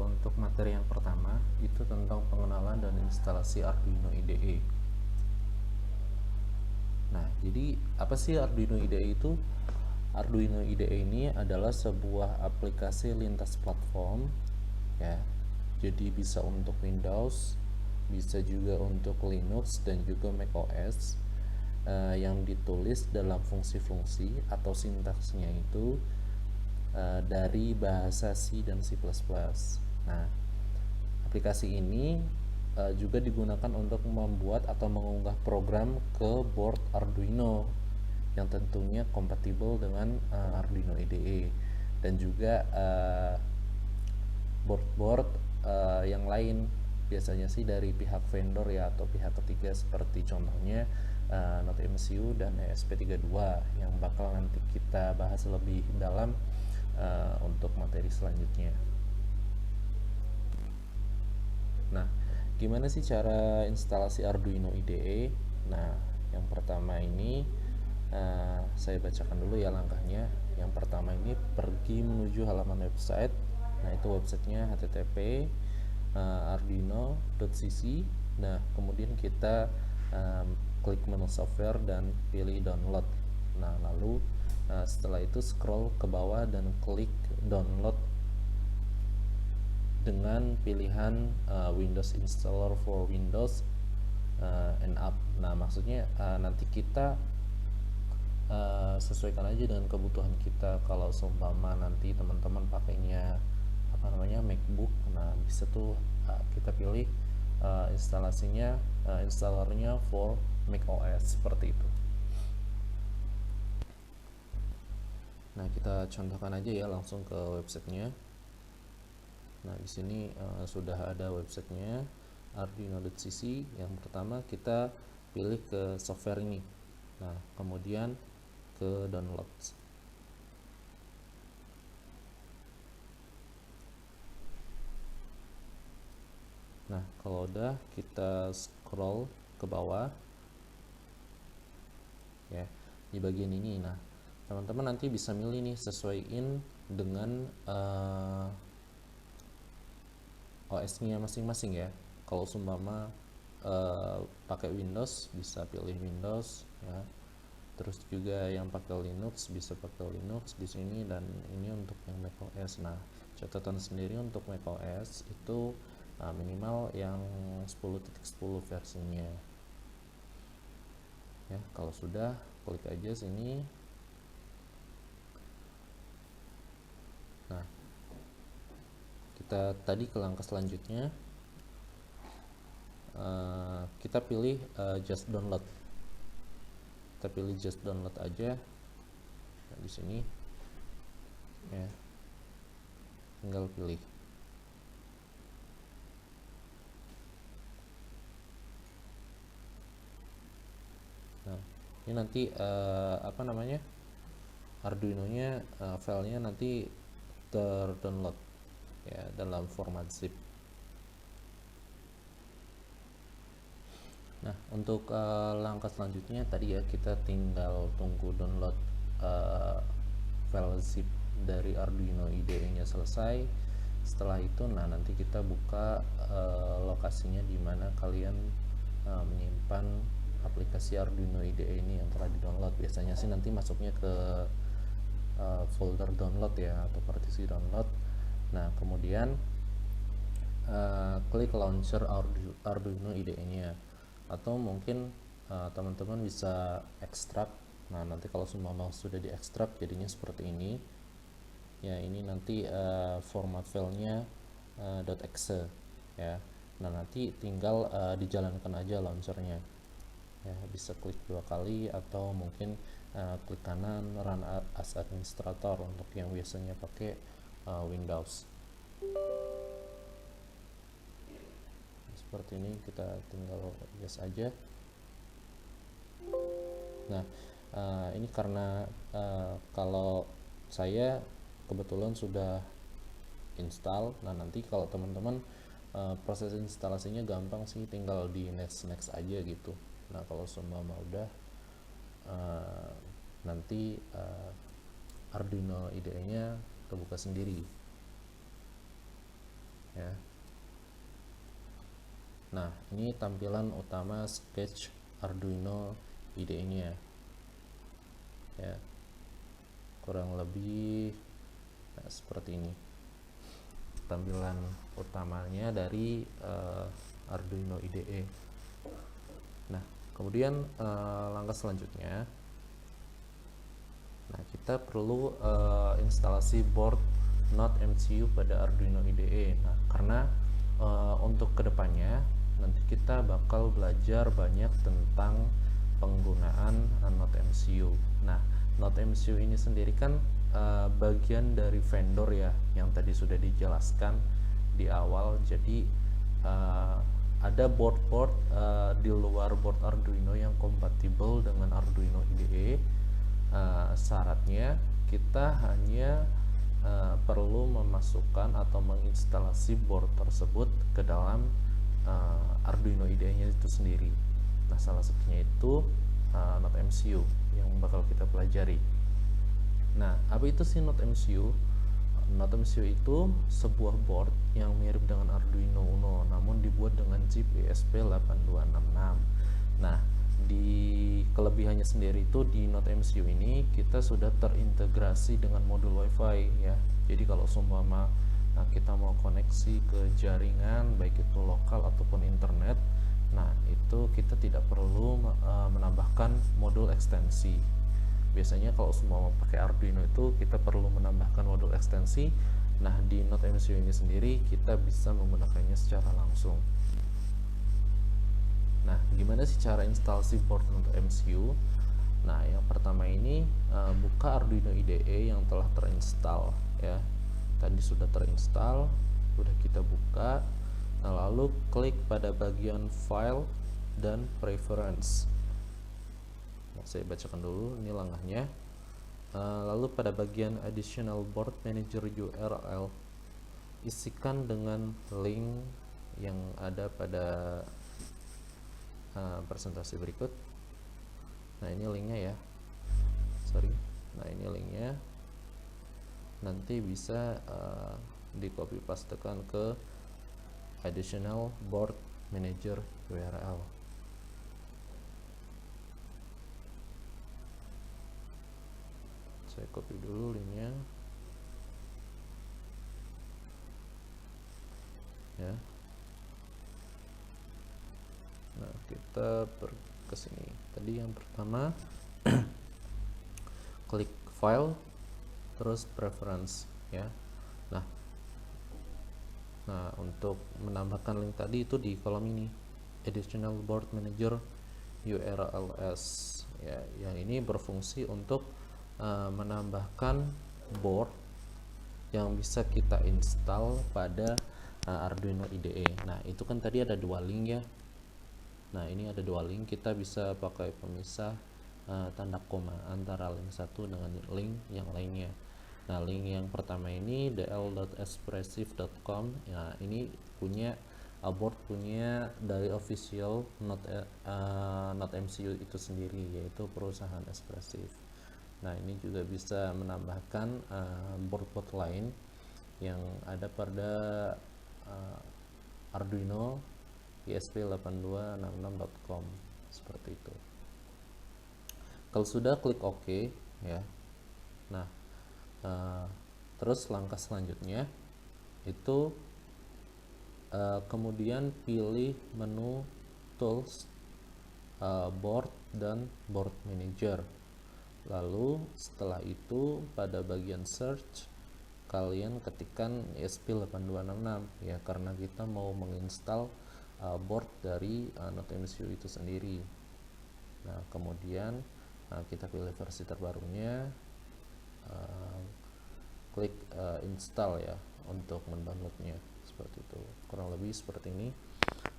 Untuk materi yang pertama itu tentang pengenalan dan instalasi Arduino IDE. Nah, jadi apa sih Arduino IDE itu? Arduino IDE ini adalah sebuah aplikasi lintas platform, ya. Jadi bisa untuk Windows, bisa juga untuk Linux dan juga macOS, yang ditulis dalam fungsi-fungsi atau sintaksnya itu dari bahasa C dan C++. Nah, aplikasi ini juga digunakan untuk membuat atau mengunggah program ke board Arduino yang tentunya kompatibel dengan Arduino IDE dan juga board-board yang lain, biasanya sih dari pihak vendor ya atau pihak ketiga seperti contohnya Node MCU dan ESP32 yang bakal nanti kita bahas lebih dalam untuk materi selanjutnya. Nah, gimana sih cara instalasi Arduino IDE? Nah, yang pertama ini saya bacakan dulu ya langkahnya. Yang pertama ini pergi menuju halaman website. Nah, itu websitenya http arduino.cc. Nah, kemudian kita klik menu software dan pilih download. Nah, lalu setelah itu scroll ke bawah dan klik download dengan pilihan Windows Installer for Windows and up. Nah, maksudnya nanti kita sesuaikan aja dengan kebutuhan kita. Kalau seumpama nanti teman-teman pakainya MacBook, nah bisa tuh kita pilih installernya for macOS seperti itu. Nah, kita contohkan aja ya langsung ke websitenya. Nah, di sini sudah ada websitenya arduino.cc. Yang pertama kita pilih ke software ini. Nah, kemudian ke download. Nah, kalau udah kita scroll ke bawah ya di bagian ini. Nah, teman-teman nanti bisa milih nih, sesuaiin dengan OS-nya masing-masing ya. Kalau seumpama pakai Windows bisa pilih Windows ya. Terus juga yang pakai Linux bisa pakai Linux di sini, dan ini untuk yang macOS. Nah, catatan sendiri untuk macOS itu minimal yang 10.10 versinya. Ya, kalau sudah klik aja sini. Nah, kita tadi ke langkah selanjutnya. Kita pilih just download. Kita pilih just download aja. Nah, di sini ya, tinggal pilih. Nah, ini nanti Arduino-nya filenya nanti terdownload ya dalam format zip. Nah, untuk langkah selanjutnya tadi ya, kita tinggal tunggu download file zip dari Arduino IDE-nya selesai. Setelah itu, nah nanti kita buka lokasinya di mana kalian menyimpan aplikasi Arduino IDE ini yang telah di-download. Biasanya sih nanti masuknya ke folder download ya atau partisi download. Nah, kemudian klik launcher Arduino IDE-nya, atau mungkin teman-teman bisa ekstrak. Nah, nanti kalau semua mau sudah diekstrak jadinya seperti ini ya. Ini nanti format filenya .exe ya. Nah, nanti tinggal dijalankan aja launchernya ya. Bisa klik 2 kali atau mungkin klik kanan run as administrator untuk yang biasanya pakai Windows. Seperti ini, kita tinggal yes aja. Nah, ini karena kalau saya kebetulan sudah install. Nah, nanti kalau teman-teman proses instalasinya gampang sih, tinggal di next aja gitu. Nah, kalau semua udah nanti Arduino IDE-nya kebuka sendiri. Nah, ini tampilan utama sketch Arduino IDE-nya ya. Kurang lebih seperti ini tampilan utamanya dari Arduino IDE. Nah, kemudian langkah selanjutnya, nah kita perlu instalasi board not MCU pada Arduino IDE. Nah, karena untuk kedepannya nanti kita bakal belajar banyak tentang penggunaan not MCU. Nah, not MCU ini sendiri kan bagian dari vendor ya, yang tadi sudah dijelaskan di awal. Jadi ada board-board di luar board Arduino yang kompatibel dengan Arduino IDE. Syaratnya kita hanya perlu memasukkan atau menginstalasi board tersebut ke dalam Arduino IDE-nya itu sendiri. Nah, salah satunya itu not MCU yang bakal kita pelajari. Nah, apa itu sih not MCU? Not MCU itu sebuah board yang mirip dengan Arduino Uno, namun dibuat dengan chip ESP8266. Nah, di kelebihannya sendiri itu di not MCU ini kita sudah terintegrasi dengan modul WiFi ya. Jadi kalau seumpama kita mau koneksi ke jaringan baik itu lokal ataupun internet, nah itu kita tidak perlu menambahkan modul ekstensi. Biasanya kalau semua mau pakai Arduino itu kita perlu menambahkan modul ekstensi. Nah, di not MCU ini sendiri kita bisa menggunakannya secara langsung. Nah, gimana sih cara instalasi board untuk MCU? Nah, yang pertama ini buka Arduino IDE yang telah terinstall ya. Tadi sudah terinstall, sudah kita buka. Nah, lalu klik pada bagian file dan preference. Nah, saya bacakan dulu ini langkahnya. Lalu pada bagian additional board manager URL, isikan dengan link yang ada pada presentasi berikut. Nah, ini linknya ya, nah ini linknya, nanti bisa di copy pastekan ke additional board manager URL. Saya copy dulu linknya ya. Nah, kita ke sini. Tadi yang pertama klik file terus preference ya. Nah, untuk menambahkan link tadi itu di kolom ini, additional board manager URLs ya. Yang ini berfungsi untuk menambahkan board yang bisa kita install pada Arduino IDE. Nah, itu kan tadi ada dua link ya. Nah, ini ada dua link, kita bisa pakai pemisah tanda koma antara link satu dengan link yang lainnya. Nah, link yang pertama ini dl.espressif.com. Nah, ini punya board punya dari official not MCU itu sendiri, yaitu perusahaan Espressif. Nah, ini juga bisa menambahkan board-board lain yang ada pada Arduino esp8266.com seperti itu. Kalau sudah, klik OK ya. Nah, terus langkah selanjutnya itu kemudian pilih menu tools, board dan board manager. Lalu setelah itu pada bagian search kalian ketikkan ESP8266 ya, karena kita mau menginstal board dari not MCU itu sendiri. Nah, kemudian kita pilih versi terbarunya, klik install ya untuk mendownloadnya, seperti itu. Kurang lebih seperti ini.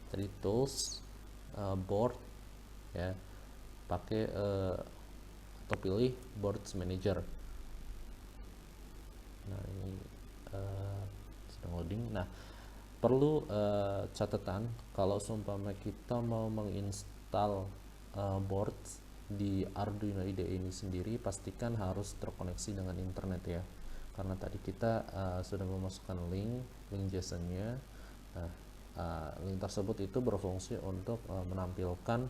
Tadi tools, board ya, pakai atau pilih boards manager. Nah, ini sedang loading. Nah, perlu catatan kalau seumpama kita mau menginstal boards di Arduino IDE ini sendiri, pastikan harus terkoneksi dengan internet ya, karena tadi kita sudah memasukkan link JSON-nya. Nah, link tersebut itu berfungsi untuk menampilkan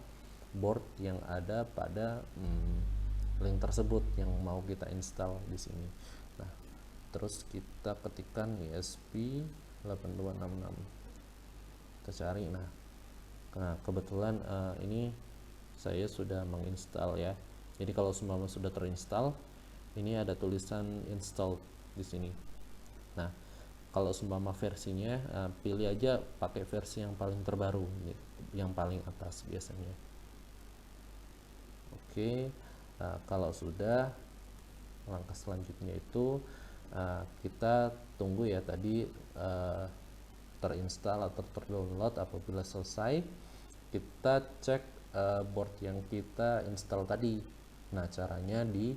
board yang ada pada link tersebut yang mau kita install di sini. Nah, terus kita ketikkan ESP8266, kita cari. Nah kebetulan ini saya sudah menginstal ya. Jadi kalau semua sudah terinstall, ini ada tulisan install di sini. Nah kalau seumpama versinya, pilih aja pakai versi yang paling terbaru, yang paling atas biasanya. Oke, kalau sudah, langkah selanjutnya itu kita tunggu ya tadi terinstall atau terdownload. Apabila selesai, kita cek board yang kita install tadi. Nah caranya di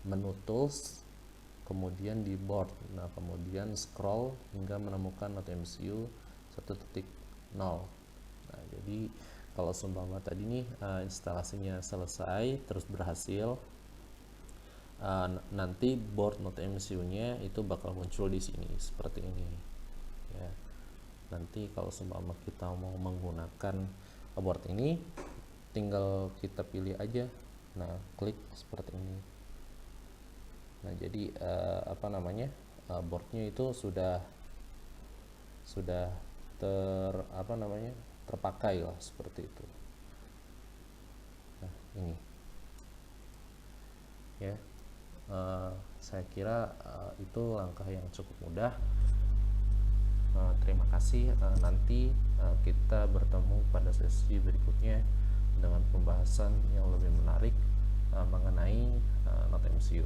menu tools, kemudian di board, nah kemudian scroll hingga menemukan NoteMCU 1.0. Nah jadi kalau seumpama tadi nih instalasinya selesai terus berhasil, nanti board NoteMCU nya itu bakal muncul di sini seperti ini ya. Nanti kalau seumpama kita mau menggunakan board ini, tinggal kita pilih aja, nah klik seperti ini. Nah jadi boardnya itu sudah terpakai lah seperti itu. Nah ini ya, saya kira itu langkah yang cukup mudah. Terima kasih. Nanti kita bertemu pada sesi berikutnya dengan pembahasan yang lebih menarik mengenai NoteMCU.